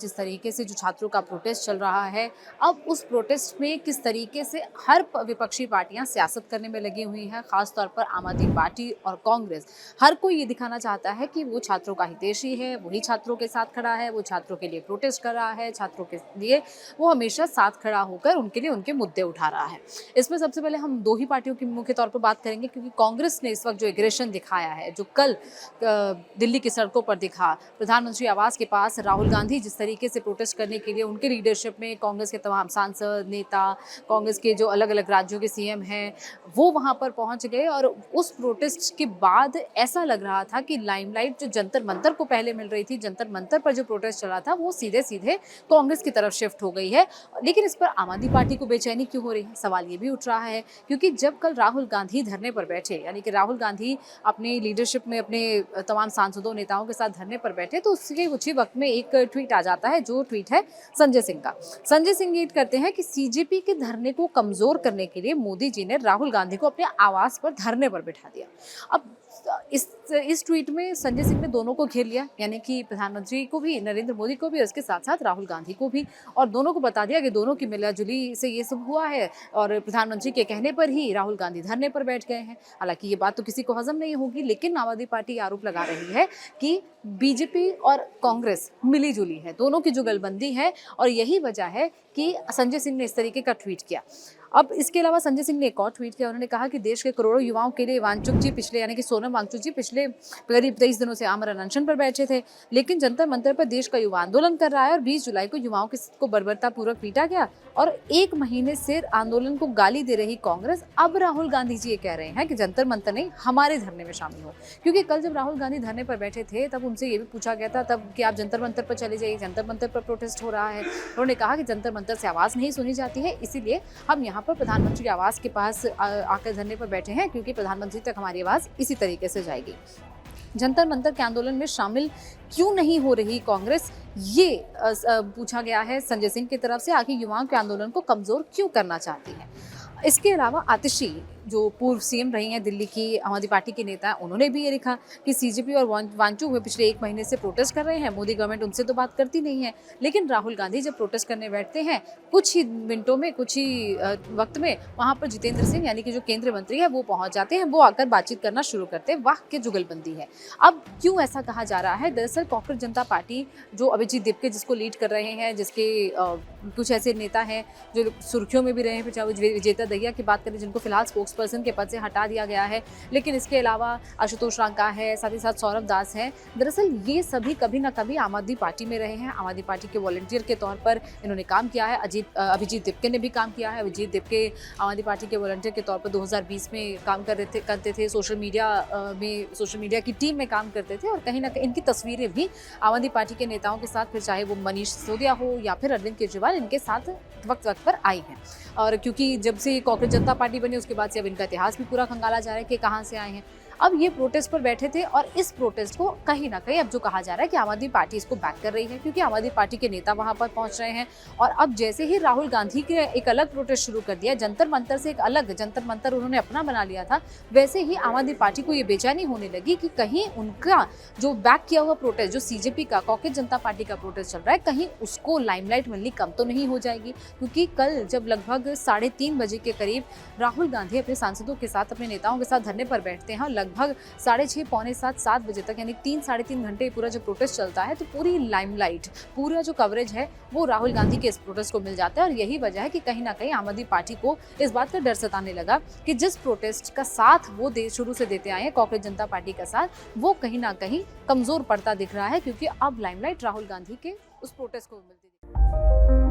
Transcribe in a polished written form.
जिस तरीके से जो छात्रों का प्रोटेस्ट चल रहा है, अब उस प्रोटेस्ट में किस तरीके से हर विपक्षी पार्टियां सियासत करने में लगी हुई हैं, खासतौर पर आम आदमी पार्टी और कांग्रेस। हर कोई ये दिखाना चाहता है कि वो छात्रों का हितैषी है, वही छात्रों के साथ खड़ा है, वो छात्रों के लिए प्रोटेस्ट कर रहा है, छात्रों के लिए वो हमेशा साथ खड़ा होकर उनके लिए उनके मुद्दे उठा रहा है। इसमें सबसे पहले हम दो ही पार्टियों की मुख्य तौर पर बात करेंगे, क्योंकि कांग्रेस ने इस वक्त जो एग्रेशन दिखाया है, जो कल दिल्ली की सड़कों पर दिखा, प्रधानमंत्री आवास के पास राहुल गांधी जिस तरीके से प्रोटेस्ट करने के लिए उनके लीडरशिप में कांग्रेस के तमाम सांसद नेता, कांग्रेस के जो अलग अलग राज्यों के सीएम हैं, वो वहां पर पहुंच गए। और उस प्रोटेस्ट के बाद ऐसा लग रहा था कि लाइमलाइट जो जंतर मंतर को पहले मिल रही थी, जंतर मंतर पर जो प्रोटेस्ट चला था, वो सीधे सीधे कांग्रेस की तरफ शिफ्ट हो गई है। लेकिन इस पर आम आदमी पार्टी को बेचैनी क्यों हो रही है, सवाल ये भी उठ रहा है। क्योंकि जब कल राहुल गांधी धरने पर बैठे, यानी कि राहुल गांधी अपने लीडरशिप में अपने तमाम सांसदों नेताओं के साथ धरने पर बैठे, तो उसके कुछ ही वक्त में एक ट्वीट आ जाता है, जो ट्वीट है संजय सिंह का। संजय सिंह ट्वीट करते हैं कि सीजेपी के धरने को कमजोर करने के लिए मोदी जी ने राहुल गांधी को अपने आवास पर धरने पर बिठा दिया। अब इस ट्वीट में संजय सिंह ने दोनों को घेर लिया, यानी कि प्रधानमंत्री को भी, नरेंद्र मोदी को भी, उसके साथ साथ राहुल गांधी को भी, और दोनों को बता दिया कि दोनों की मिलाजुली से ये सब हुआ है और प्रधानमंत्री के कहने पर ही राहुल गांधी धरने पर बैठ गए हैं। हालांकि ये बात तो किसी को हजम नहीं होगी, लेकिन आम आदमी पार्टी आरोप लगा रही है कि बीजेपी और कांग्रेस मिली जुली है, दोनों की जुगलबंदी है, और यही वजह है कि संजय सिंह ने इस तरीके का ट्वीट किया। अब इसके अलावा संजय सिंह ने एक और ट्वीट किया। उन्होंने कहा कि देश के करोड़ों युवाओं के लिए वांगचुक जी पिछले, यानी कि सोनम वांगचुक जी पिछले करीब 23 दिनों से आमरण अनशन पर बैठे थे, लेकिन जंतर मंतर पर देश का युवा आंदोलन कर रहा है और 20 जुलाई को युवाओं को बर्बरतापूर्वक पीटा गया। और 1 महीने से आंदोलन को गाली दे रही कांग्रेस, अब राहुल गांधी जी ये कह रहे हैं कि जंतर मंतर नहीं, हमारे धरने में शामिल हो। क्योंकि कल जब राहुल गांधी धरने पर बैठे थे, तब उनसे ये भी पूछा गया था तब कि आप जंतर मंतर पर चले जाइए, जंतर मंतर पर प्रोटेस्ट हो रहा है। उन्होंने कहा कि जंतर मंतर से आवाज़ नहीं सुनी जाती है, इसीलिए हम यहाँ पर प्रधानमंत्री आवास के पास आकर धरने पर बैठे हैं, क्योंकि प्रधानमंत्री तक हमारी आवाज़ इसी तरीके से जाएगी। जंतर मंतर के आंदोलन में शामिल क्यों नहीं हो रही कांग्रेस, ये पूछा गया है संजय सिंह की तरफ से। आखिर युवाओं के आंदोलन को कमजोर क्यों करना चाहती है। इसके अलावा आतिशी, जो पूर्व सीएम रही हैं दिल्ली की आम आदमी पार्टी के नेता, उन्होंने भी ये लिखा कि सीजेपी और वांचू हुए पिछले 1 महीने से प्रोटेस्ट कर रहे हैं, मोदी गवर्नमेंट उनसे तो बात करती नहीं है। लेकिन राहुल गांधी जब प्रोटेस्ट करने बैठते हैं, कुछ ही मिनटों में, कुछ ही वक्त में वहाँ पर जितेंद्र सिंह, यानी कि जो केंद्रीय मंत्री है, वो पहुँच जाते हैं, वो आकर बातचीत करना शुरू करते हैं। वाह के जुगलबंदी है। अब क्यों ऐसा कहा जा रहा है? दरअसल कॉकरोच जनता पार्टी, जो अभिजीत दिपके जिसको लीड कर रहे हैं, जिसके कुछ ऐसे नेता हैं जो सुर्खियों में भी रहे हैं, चाहे वो विजेता दहिया की बात करें, जिनको फिलहाल स्पोक्स पर्सन के पद से हटा दिया गया है, लेकिन इसके अलावा आशुतोष रांका है, साथ ही साथ सौरभ दास है। दरअसल ये सभी कभी ना कभी आम आदमी पार्टी में रहे हैं, आम आदमी पार्टी के वॉलंटियर के तौर पर इन्होंने काम किया है। अभिजीत दिपके ने भी काम किया है। अभिजीत दिपके आम आदमी पार्टी के वॉलंटियर के तौर पर 2020 में काम करते थे, सोशल मीडिया की टीम में काम करते थे, और कहीं ना कहीं इनकी तस्वीरें भी आम आदमी पार्टी के नेताओं के साथ, फिर चाहे वो मनीष सिसोदिया हो या फिर अरविंद केजरीवाल, इनके साथ वक्त वक्त पर आई हैं। और क्योंकि जब से कांग्रेस जनता पार्टी बनी, उसके बाद से अब इनका इतिहास भी पूरा खंगाला जा रहा है कि कहाँ से आए हैं। अब ये प्रोटेस्ट पर बैठे थे, और इस प्रोटेस्ट को कहीं ना कहीं अब जो कहा जा रहा है कि आम आदमी पार्टी इसको बैक कर रही है, क्योंकि आम आदमी पार्टी के नेता वहां पर पहुंच रहे हैं। और अब जैसे ही राहुल गांधी के एक अलग प्रोटेस्ट शुरू कर दिया, जंतर मंतर से एक अलग जंतर मंतर उन्होंने अपना बना लिया था, वैसे ही आम आदमी पार्टी को ये बेचैनी होने लगी कि कहीं उनका जो बैक किया हुआ प्रोटेस्ट, जो सीजेपी का, कॉकरोच जनता पार्टी का प्रोटेस्ट चल रहा है, कहीं उसको लाइमलाइट मिलनी कम तो नहीं हो जाएगी। क्योंकि कल जब लगभग 3:30 बजे के करीब राहुल गांधी अपने सांसदों के साथ, अपने नेताओं के साथ धरने पर बैठते हैं, और लगभग 6:30, पौने 7 बजे तक, यानी 3-3.5 घंटे पूरा जो प्रोटेस्ट चलता है, तो पूरी लाइमलाइट, पूरा जो कवरेज है, वो राहुल गांधी के इस प्रोटेस्ट को मिल जाता है। और यही वजह है कि कहीं ना कहीं आम आदमी पार्टी को इस बात का डर सताने लगा कि जिस प्रोटेस्ट का साथ वो शुरू से देते आए हैं, कॉकरोच जनता पार्टी का साथ, वो कहीं ना कहीं कमजोर पड़ता दिख रहा है, क्योंकि अब लाइमलाइट राहुल गांधी के उस प्रोटेस्ट को मिलती है।